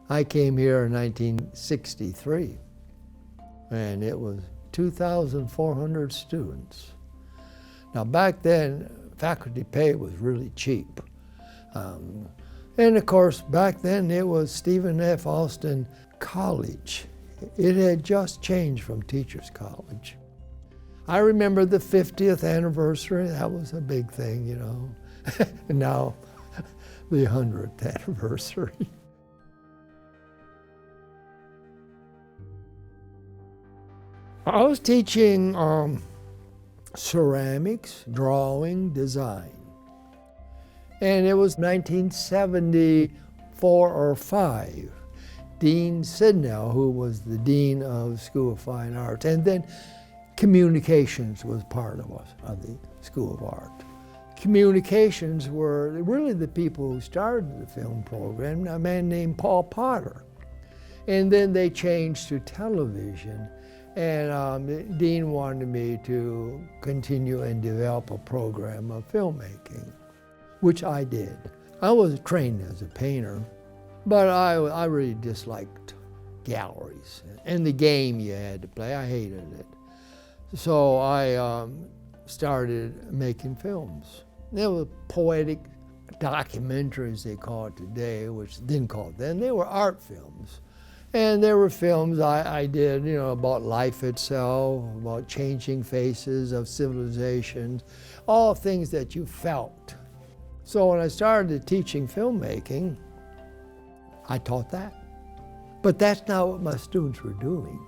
I came here in 1963, and it was 2,400 students. Now back then, faculty pay was really cheap. And of course, back then it was Stephen F. Austin College. It had just changed from Teachers College. I remember the 50th anniversary, that was a big thing, you know. And now, the 100th anniversary. I was teaching ceramics, drawing, design. And it was 1974 or 5. Dean Centennial, who was the Dean of School of Fine Arts, and then communications was part of us, of the School of Art. Communications were really the people who started the film program, a man named Paul Potter. And then they changed to television, and Dean wanted me to continue and develop a program of filmmaking, which I did. I was trained as a painter, but I really disliked galleries and the game you had to play. I hated it. So I started making films. There were poetic documentaries, they call it today, which didn't call it then. They were art films. And there were films I did, you know, about life itself, about changing faces of civilizations, all things that you felt. So when I started teaching filmmaking, I taught that. But that's not what my students were doing.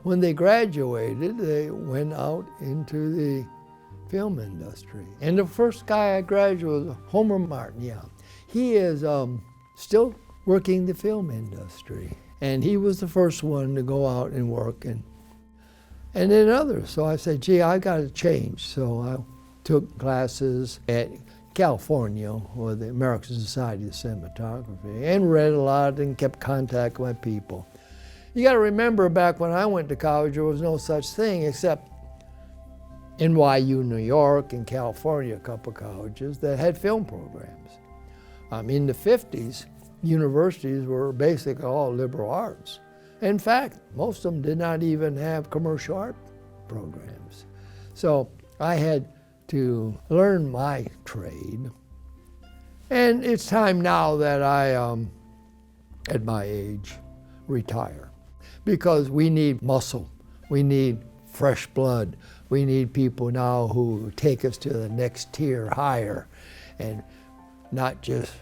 When they graduated, they went out into the film industry. And the first guy I graduated was Homer Martin, yeah. He is still working the film industry. And he was the first one to go out and work, and then others. So I said, gee, I got to change. So I took classes at California with the American Society of Cinematography and read a lot and kept contact with my people. You got to remember, back when I went to college, there was no such thing except NYU, New York, and California, a couple colleges that had film programs. In the 50s, universities were basically all liberal arts. In fact, most of them did not even have commercial art programs. So I had to learn my trade. And it's time now that I, at my age, retire. Because we need muscle, we need fresh blood, we need people now who take us to the next tier higher, and not just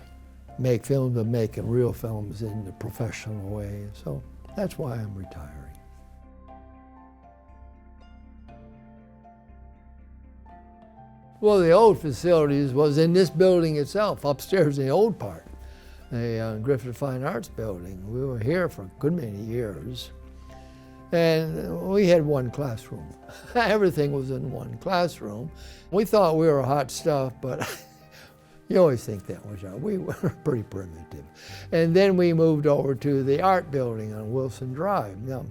make films, but making real films in the professional way. So that's why I'm retiring. Well, the old facilities was in this building itself, upstairs in the old part, the Griffith Fine Arts building. We were here for a good many years. And we had one classroom. Everything was in one classroom. We thought we were hot stuff, but you always think that was right. We were pretty primitive. And then we moved over to the art building on Wilson Drive. Now,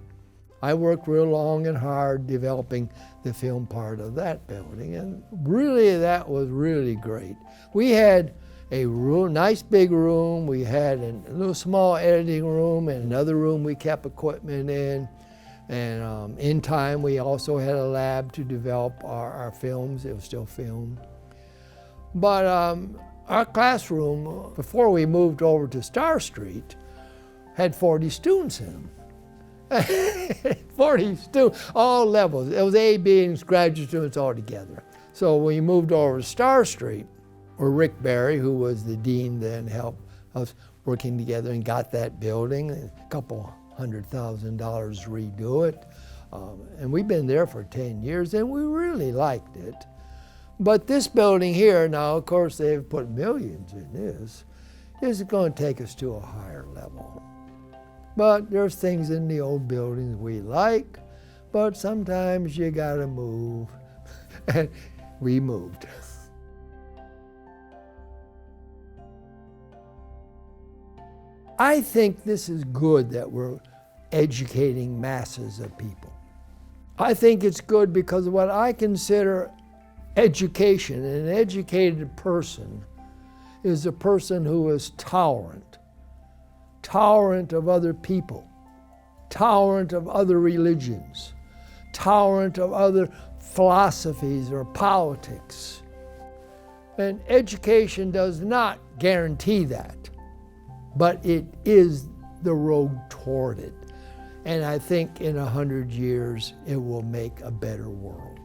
I worked real long and hard developing the film part of that building, and really that was really great. We had a room, nice big room. We had a little small editing room and another room we kept equipment in. And in time, we also had a lab to develop our films. It was still filmed. But our classroom, before we moved over to Star Street, had 40 students in them. 40 students, all levels. It was A, B, and graduate students all together. So when we moved over to Star Street, where Rick Barry, who was the dean then, helped us working together and got that building, a couple $100,000 to redo it. And we've been there for 10 years, and we really liked it. But this building here, now of course they've put millions in this, is going to take us to a higher level. But there's things in the old buildings we like, but sometimes you gotta move. And we moved. I think this is good that we're educating masses of people. I think it's good because of what I consider education. An educated person is a person who is tolerant tolerant of other people, tolerant of other religions, tolerant of other philosophies or politics. And education does not guarantee that, but it is the road toward it. And I think in 100 years, it will make a better world.